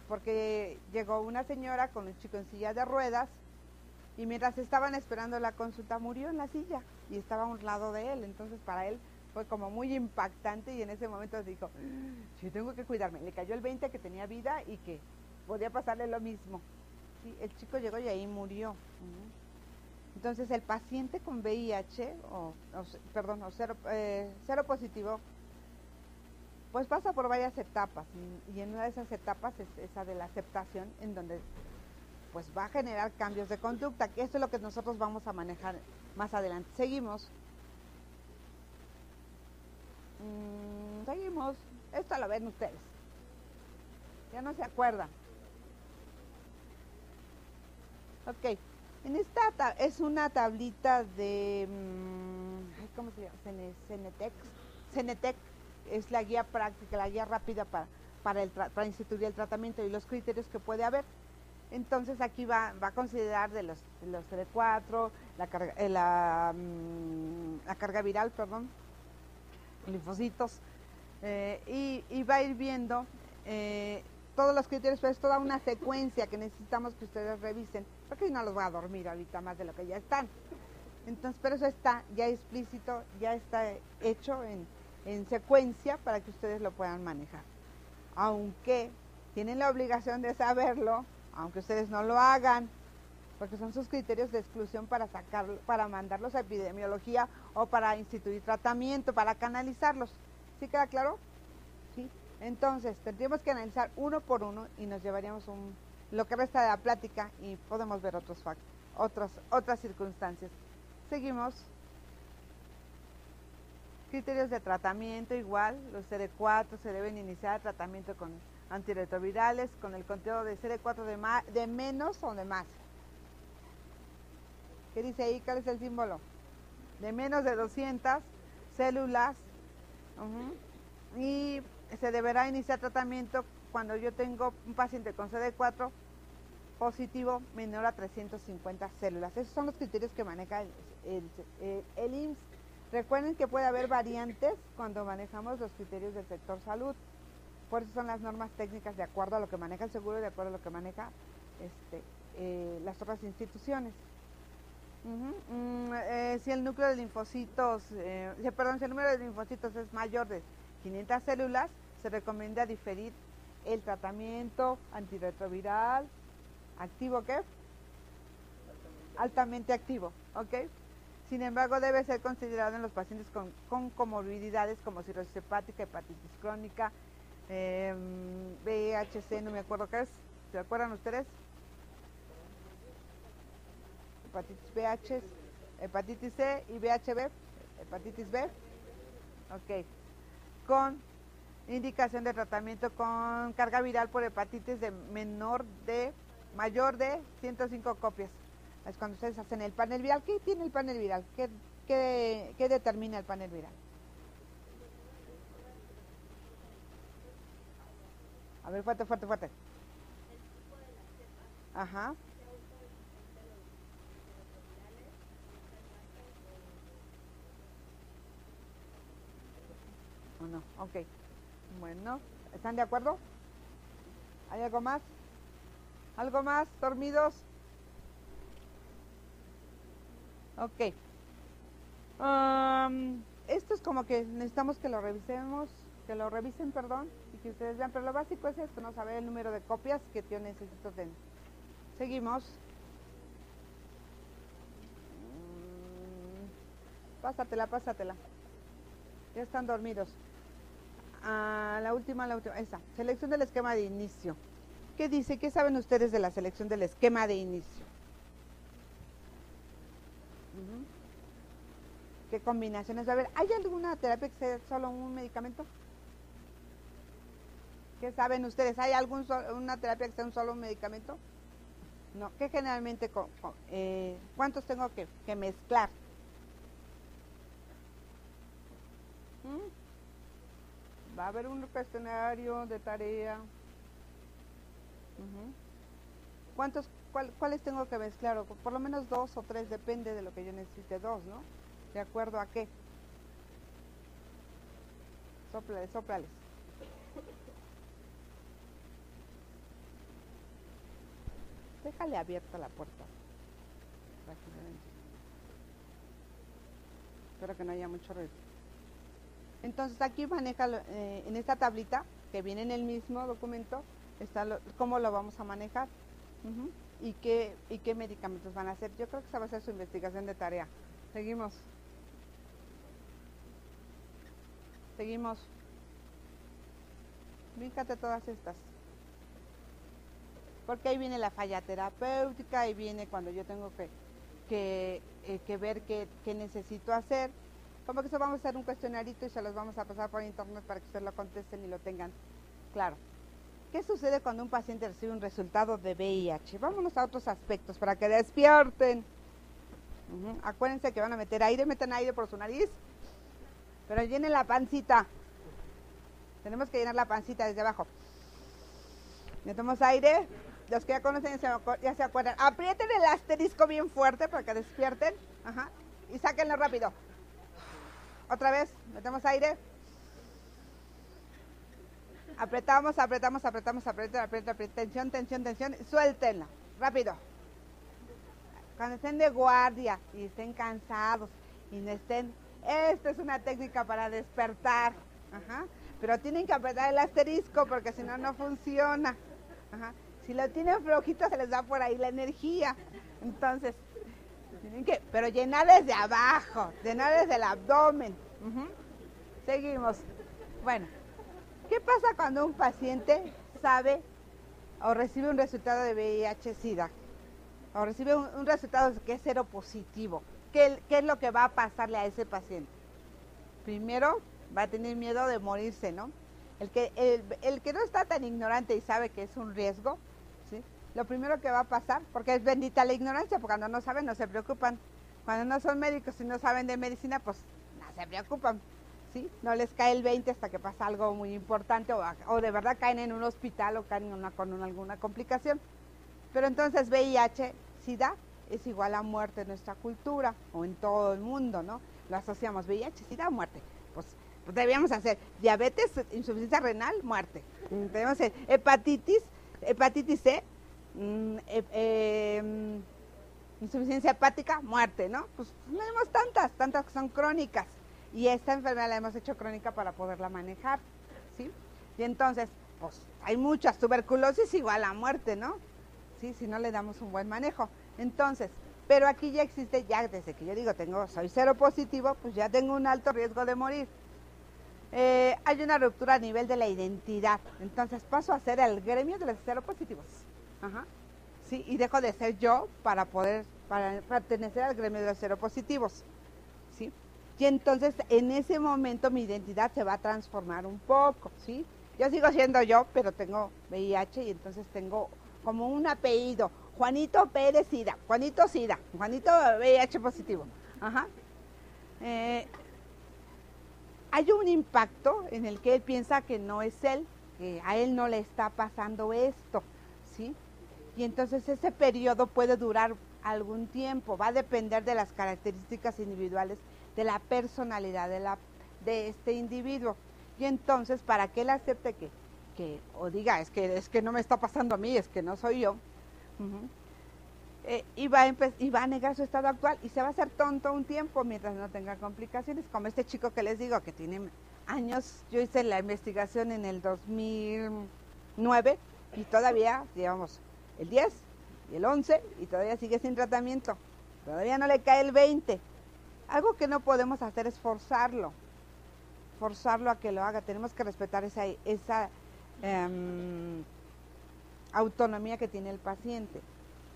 porque llegó una señora con un chico en silla de ruedas, y mientras estaban esperando la consulta murió en la silla, y estaba a un lado de él. Entonces para él fue como muy impactante, y en ese momento dijo, sí tengo que cuidarme. Le cayó el 20 que tenía vida y que podía pasarle lo mismo. Sí, el chico llegó y ahí murió. Entonces el paciente con VIH o cero positivo, pues pasa por varias etapas, y en una de esas etapas es esa de la aceptación, en donde pues va a generar cambios de conducta, que eso es lo que nosotros vamos a manejar más adelante. Seguimos. Seguimos. Esto lo ven ustedes. Ya no se acuerdan. Ok. En esta es una tablita de, ¿cómo se llama? Cenetec es la guía práctica, la guía rápida para instituir el tratamiento y los criterios que puede haber. Entonces aquí va a considerar de los CD4, la carga viral, linfocitos, y va a ir viendo todos los criterios, pero es toda una secuencia que necesitamos que ustedes revisen, porque no los voy a dormir ahorita más de lo que ya están. Entonces, pero eso está ya explícito, ya está hecho en secuencia para que ustedes lo puedan manejar. Aunque tienen la obligación de saberlo, aunque ustedes no lo hagan, porque son sus criterios de exclusión para mandarlos a epidemiología o para instituir tratamiento, para canalizarlos. ¿Sí queda claro? Sí. Entonces, tendríamos que analizar uno por uno y nos llevaríamos lo que resta de la plática, y podemos ver otras circunstancias. Seguimos. Criterios de tratamiento igual, los CD4 se deben iniciar el tratamiento con antirretrovirales con el conteo de CD4 de menos o de más. ¿Qué dice ahí? ¿Cuál es el símbolo? De menos de 200 células. Y se deberá iniciar tratamiento cuando yo tengo un paciente con CD4 positivo menor a 350 células. Esos son los criterios que maneja el IMSS. Recuerden que puede haber variantes cuando manejamos los criterios del sector salud. Por eso son las normas técnicas de acuerdo a lo que maneja el seguro, de acuerdo a lo que maneja las otras instituciones. Si el núcleo de linfocitos, si el número de linfocitos es mayor de 500 células, se recomienda diferir el tratamiento antirretroviral activo, ¿qué? Altamente activo, ¿ok? Sin embargo, debe ser considerado en los pacientes con comorbilidades como cirrosis hepática, hepatitis crónica, VIH-C, no me acuerdo qué es. ¿Se acuerdan ustedes? Hepatitis VH, hepatitis C y VHB, hepatitis B. Ok. Con indicación de tratamiento con carga viral por hepatitis de mayor de 105 copias. Es cuando ustedes hacen el panel viral. ¿Qué tiene el panel viral? ¿Qué determina el panel viral? A ver, fuerte. Ajá. No, ok. Bueno, ¿están de acuerdo? ¿Hay algo más? ¿Algo más? ¿Dormidos? Ok. Esto es como que necesitamos que lo revisemos, que lo revisen, perdón, y que ustedes vean, pero lo básico es esto, ¿no? Saber el número de copias que yo necesito tener. Seguimos. Pásatela. Ya están dormidos. La última, esa. Selección del esquema de inicio. ¿Qué dice? ¿Qué saben ustedes de la selección del esquema de inicio? ¿Qué combinaciones va a haber? ¿Hay alguna terapia que sea solo un medicamento? ¿Qué saben ustedes? ¿Hay una terapia que sea un solo medicamento? No, que generalmente, ¿cuántos tengo que mezclar? Va a haber un cuestionario de tarea. ¿Cuáles tengo que mezclar? Por lo menos 2 o 3, depende de lo que yo necesite. 2, ¿no? ¿De acuerdo a qué? Sóplales. Déjale abierta la puerta. Espero que no haya mucho ruido. Entonces aquí maneja, en esta tablita que viene en el mismo documento, está cómo lo vamos a manejar y qué medicamentos van a hacer. Yo creo que esa va a ser su investigación de tarea. Seguimos. Fíjate todas estas. Porque ahí viene la falla terapéutica, ahí viene cuando yo tengo que ver qué necesito hacer. Como que eso vamos a hacer un cuestionarito y se los vamos a pasar por internet para que ustedes lo contesten y lo tengan claro. ¿Qué sucede cuando un paciente recibe un resultado de VIH? Vámonos a otros aspectos para que despierten. Acuérdense que van a meter aire, metan aire por su nariz, pero llenen la pancita. Tenemos que llenar la pancita desde abajo. Metemos aire. Los que ya conocen ya se acuerdan. Aprieten el asterisco bien fuerte para que despierten. Y sáquenlo rápido. Otra vez, metemos aire. Apretamos, tensión. Suéltenlo, rápido. Cuando estén de guardia y estén cansados y no estén... Esta es una técnica para despertar. Pero tienen que apretar el asterisco porque si no, no funciona. Si lo tienen flojito, se les da por ahí la energía. Entonces, pero llenar desde abajo, llenar desde el abdomen. Seguimos. Bueno, ¿qué pasa cuando un paciente sabe o recibe un resultado de VIH-Sida? O recibe un resultado que es seropositivo. ¿Qué es lo que va a pasarle a ese paciente? Primero, va a tener miedo de morirse, ¿no? El que no está tan ignorante y sabe que es un riesgo, ¿sí? Lo primero que va a pasar, porque es bendita la ignorancia, porque cuando no saben no se preocupan. Cuando no son médicos y no saben de medicina, pues no se preocupan, ¿sí? No les cae el 20 hasta que pasa algo muy importante o de verdad caen en un hospital o caen con alguna complicación. Pero entonces VIH, SIDA, es igual a muerte en nuestra cultura o en todo el mundo, ¿no? Lo asociamos VIH, SIDA, muerte. Pues debíamos hacer diabetes, insuficiencia renal, muerte. Tenemos hepatitis C, insuficiencia hepática, muerte, ¿no? Pues tenemos tantas que son crónicas. Y esta enfermedad la hemos hecho crónica para poderla manejar, ¿sí? Y entonces, pues hay muchas, tuberculosis igual a muerte, ¿no? Sí, si no le damos un buen manejo. Entonces, pero aquí ya existe, ya desde que yo digo soy seropositivo, pues ya tengo un alto riesgo de morir. Hay una ruptura a nivel de la identidad. Entonces paso a ser el gremio de los seropositivos. Sí, y dejo de ser yo para pertenecer al gremio de los seropositivos. ¿Sí? Y entonces en ese momento mi identidad se va a transformar un poco, ¿sí? Yo sigo siendo yo, pero tengo VIH y entonces tengo como un apellido, Juanito Pérez Sida, Juanito VIH positivo. Hay un impacto en el que él piensa que no es él, que a él no le está pasando esto, ¿sí? Y entonces ese periodo puede durar algún tiempo, va a depender de las características individuales de la personalidad de este individuo. Y entonces, para que él acepte o diga, es que no me está pasando a mí, es que no soy yo, y va a negar su estado actual y se va a hacer tonto un tiempo mientras no tenga complicaciones, como este chico que les digo, que tiene años. Yo hice la investigación en el 2009 y todavía llevamos el 10 y el 11 y todavía sigue sin tratamiento, todavía no le cae el 20. Algo que no podemos hacer es forzarlo a que lo haga. Tenemos que respetar esa autonomía que tiene el paciente.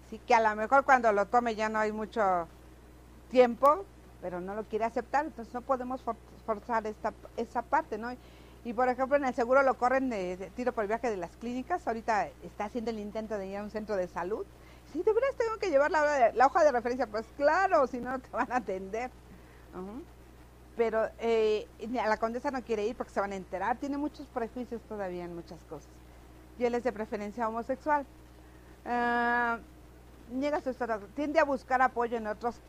Sí, que a lo mejor cuando lo tome ya no hay mucho tiempo, pero no lo quiere aceptar, entonces no podemos forzar esa parte, ¿no? Y por ejemplo, en el seguro lo corren de tiro por el viaje de las clínicas. Ahorita está haciendo el intento de ir a un centro de salud. Si de veras tengo que llevar la hoja de referencia, pues claro, si no, no te van a atender. Pero a la Condesa no quiere ir porque se van a enterar. Tiene muchos prejuicios todavía en muchas cosas. Y él es de preferencia homosexual. Niega su historia, tiende a buscar apoyo en otros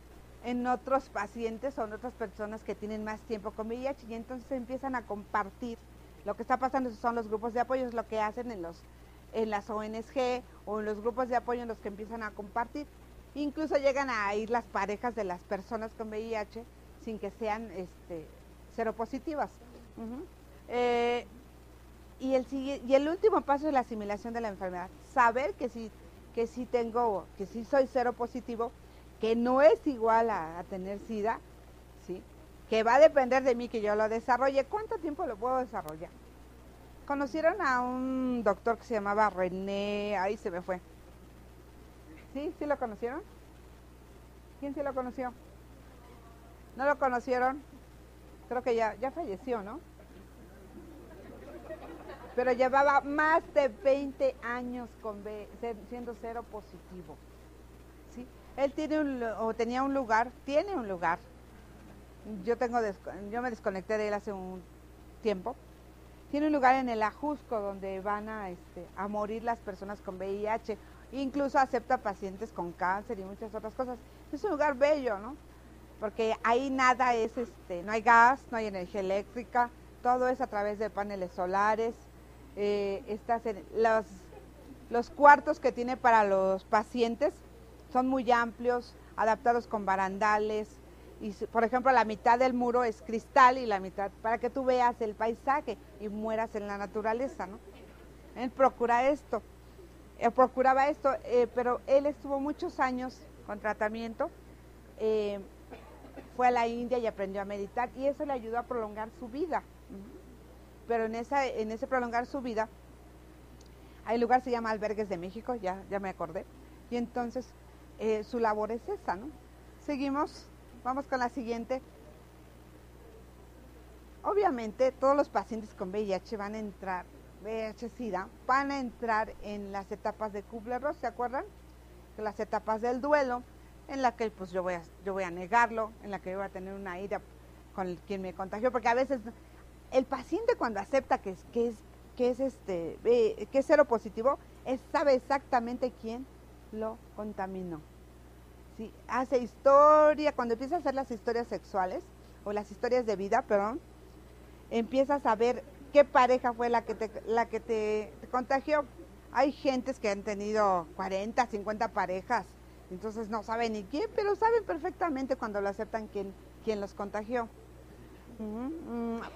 pacientes o en otras personas que tienen más tiempo con VIH, y entonces empiezan a compartir lo que está pasando. Son los grupos de apoyo, es lo que hacen en las ONG o en los grupos de apoyo, en los que empiezan a compartir. Incluso llegan a ir las parejas de las personas con VIH sin que sean seropositivas. Y el último paso es la asimilación de la enfermedad. Saber que sí soy seropositivo, que no es igual a tener SIDA, ¿sí? Que va a depender de mí que yo lo desarrolle. ¿Cuánto tiempo lo puedo desarrollar? Conocieron a un doctor que se llamaba René, ahí se me fue. ¿Sí? ¿Sí lo conocieron? ¿Quién sí lo conoció? ¿No lo conocieron? Creo que ya falleció, ¿no? Pero llevaba más de 20 años siendo seropositivo. ¿Sí? Él tiene un lugar. Yo me desconecté de él hace un tiempo. Tiene un lugar en el Ajusco donde van a morir las personas con VIH. Incluso acepta pacientes con cáncer y muchas otras cosas. Es un lugar bello, ¿no? Porque ahí nada es, no hay gas, no hay energía eléctrica, todo es a través de paneles solares. Los cuartos que tiene para los pacientes son muy amplios, adaptados con barandales, y por ejemplo la mitad del muro es cristal y la mitad para que tú veas el paisaje y mueras en la naturaleza, ¿no? Él procuraba esto, pero él estuvo muchos años con tratamiento, fue a la India y aprendió a meditar, y eso le ayudó a prolongar su vida. Pero en ese prolongar su vida, hay un lugar que se llama Albergues de México, ya me acordé, y entonces su labor es esa, ¿no? Seguimos, vamos con la siguiente. Obviamente todos los pacientes con VIH van a entrar en las etapas de Kubler-Ross, ¿se acuerdan? Las etapas del duelo, en la que pues yo voy a negarlo, en la que yo voy a tener una ira con quien me contagió, porque a veces el paciente, cuando acepta que es seropositivo, sabe exactamente quién lo contaminó. ¿Sí? Hace historia, cuando empieza a hacer las historias sexuales, o las historias de vida, perdón, empiezas a ver qué pareja fue la que te contagió. Hay gentes que han tenido 40, 50 parejas, entonces no saben ni quién, pero saben perfectamente cuando lo aceptan quién los contagió.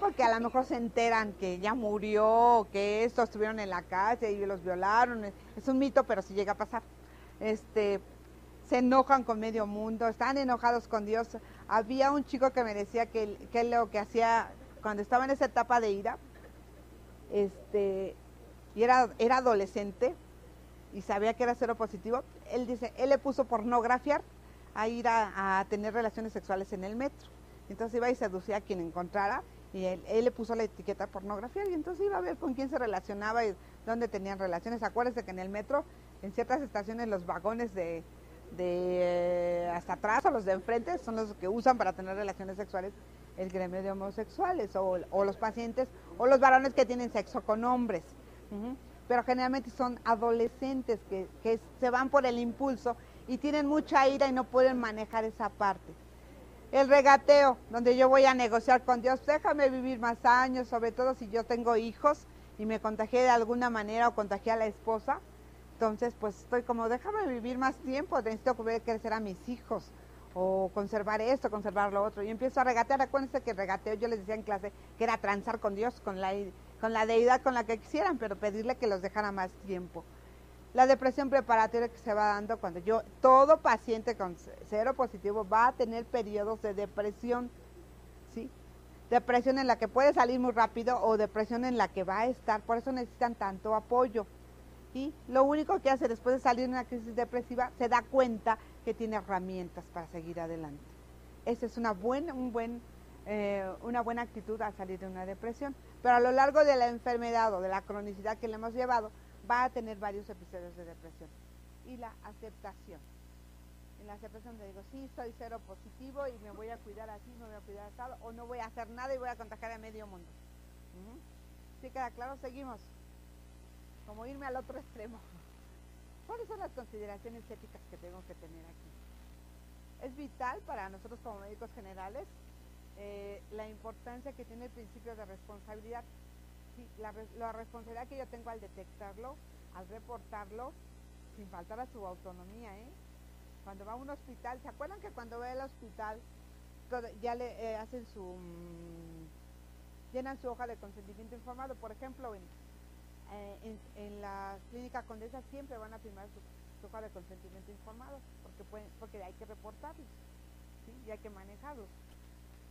Porque a lo mejor se enteran que ya murió, que estos estuvieron en la calle y los violaron. Es un mito, pero sí llega a pasar. Se enojan con medio mundo, están enojados con Dios. Había un chico que me decía que lo que hacía cuando estaba en esa etapa de ira, y era adolescente y sabía que era seropositivo. Él dice, él le puso pornografiar a ir a tener relaciones sexuales en el metro. Entonces iba y seducía a quien encontrara, y él le puso la etiqueta pornografía, y entonces iba a ver con quién se relacionaba y dónde tenían relaciones. Acuérdense que en el metro, en ciertas estaciones, los vagones de hasta atrás o los de enfrente son los que usan para tener relaciones sexuales el gremio de homosexuales, o los pacientes o los varones que tienen sexo con hombres. Pero generalmente son adolescentes que se van por el impulso y tienen mucha ira y no pueden manejar esa parte. El regateo, donde yo voy a negociar con Dios, déjame vivir más años, sobre todo si yo tengo hijos y me contagié de alguna manera o contagié a la esposa. Entonces, pues estoy como, déjame vivir más tiempo, necesito ver crecer a mis hijos, o conservar esto, conservar lo otro. Y empiezo a regatear. Acuérdense que el regateo, yo les decía en clase, que era transar con Dios, con la deidad con la que quisieran, pero pedirle que los dejara más tiempo. La depresión preparatoria que se va dando cuando todo paciente con cero positivo va a tener periodos de depresión, ¿sí? Depresión en la que puede salir muy rápido o depresión en la que va a estar, por eso necesitan tanto apoyo. Y lo único que hace después de salir de una crisis depresiva, se da cuenta que tiene herramientas para seguir adelante. Esa es una buena actitud al salir de una depresión. Pero a lo largo de la enfermedad o de la cronicidad que le hemos llevado, va a tener varios episodios de depresión. Y la aceptación. En la aceptación le digo, sí, soy cero positivo y me voy a cuidar así, me voy a cuidar así, o no voy a hacer nada y voy a contagiar a medio mundo. ¿Sí queda claro? Seguimos. Como irme al otro extremo. ¿Cuáles son las consideraciones éticas que tengo que tener aquí? Es vital para nosotros como médicos generales la importancia que tiene el principio de responsabilidad. Sí, la responsabilidad que yo tengo al detectarlo, al reportarlo, sin faltar a su autonomía, Cuando va a un hospital, ¿se acuerdan que cuando va al hospital ya le hacen llenan su hoja de consentimiento informado? Por ejemplo, en la clínica Condesa siempre van a firmar su hoja de consentimiento informado, porque hay que reportarlos, ¿sí? Y hay que manejarlos.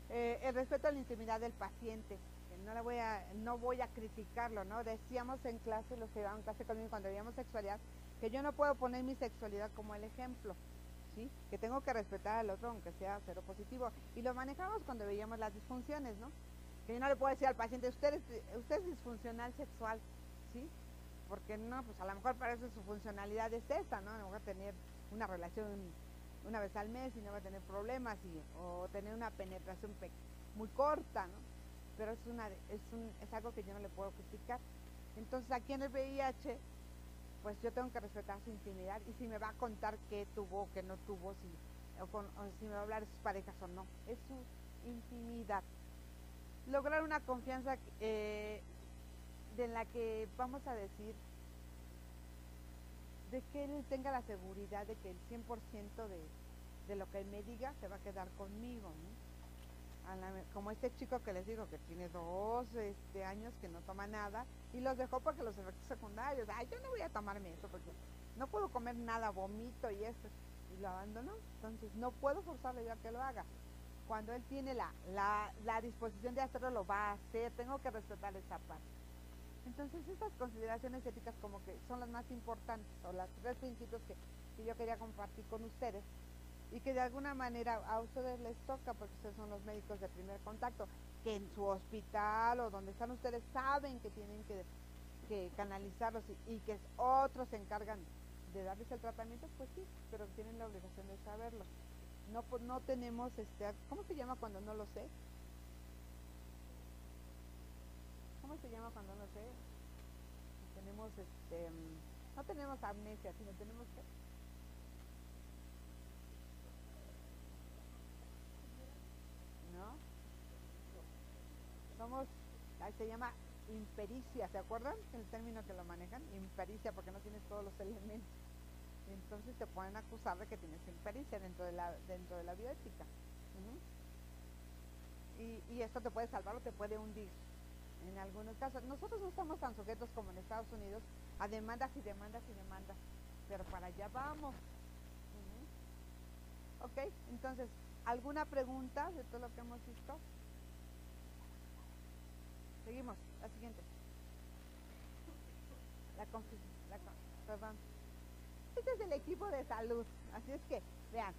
El respeto a la intimidad del paciente, no voy a criticarlo, ¿no? Decíamos en clase, los que llevaban clase conmigo cuando veíamos sexualidad, que yo no puedo poner mi sexualidad como el ejemplo, ¿sí? Que tengo que respetar al otro aunque sea cero positivo. Y lo manejamos cuando veíamos las disfunciones, ¿no? Que yo no le puedo decir al paciente, usted es disfuncional sexual, ¿sí? Porque no, pues a lo mejor para eso su funcionalidad es esta, ¿no? A lo mejor tener una relación una vez al mes y no va a tener problemas, o tener una penetración muy corta, ¿no? Pero es algo que yo no le puedo criticar. Entonces aquí en el VIH, pues yo tengo que respetar su intimidad, y si me va a contar qué tuvo o qué no tuvo, o si me va a hablar de sus parejas o no, es su intimidad. Lograr una confianza de la que vamos a decir, de que él tenga la seguridad de que el 100% de lo que él me diga se va a quedar conmigo, ¿no? Como este chico que les digo que tiene 2 años que no toma nada y los dejó porque los efectos secundarios, yo no voy a tomarme eso porque no puedo comer nada, vomito y esto, y lo abandonó. Entonces no puedo forzarle yo a que lo haga. Cuando él tiene la disposición de hacerlo, lo va a hacer. Tengo que respetar esa parte. Entonces estas consideraciones éticas como que son las más importantes, o las 3 principios que yo quería compartir con ustedes, y que de alguna manera a ustedes les toca, porque ustedes son los médicos de primer contacto, que en su hospital o donde están ustedes saben que tienen que canalizarlos, y que otros se encargan de darles el tratamiento, pues sí, pero tienen la obligación de saberlo. No tenemos, ¿cómo se llama cuando no lo sé? ¿Cómo se llama cuando no sé? Tenemos, no tenemos amnesia, sino tenemos que... ¿No? Se llama impericia, ¿se acuerdan? El término que lo manejan, impericia, porque no tienes todos los elementos. Entonces te pueden acusar de que tienes impericia dentro de la bioética. Y esto te puede salvar o te puede hundir. En algunos casos, nosotros no estamos tan sujetos como en Estados Unidos a demandas y demandas y demandas, pero para allá vamos. Ok, entonces, ¿alguna pregunta de todo lo que hemos visto? Seguimos, la siguiente. Perdón. Este es el equipo de salud, así es que, vean,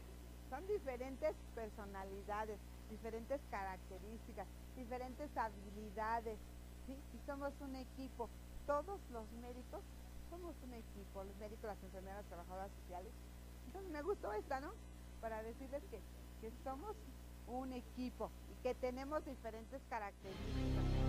son diferentes personalidades, diferentes características, diferentes habilidades, ¿sí? Y somos un equipo. Todos los médicos somos un equipo, los médicos, las enfermeras, las trabajadoras sociales. Entonces me gustó esta, ¿no? Para decirles que somos un equipo y que tenemos diferentes características.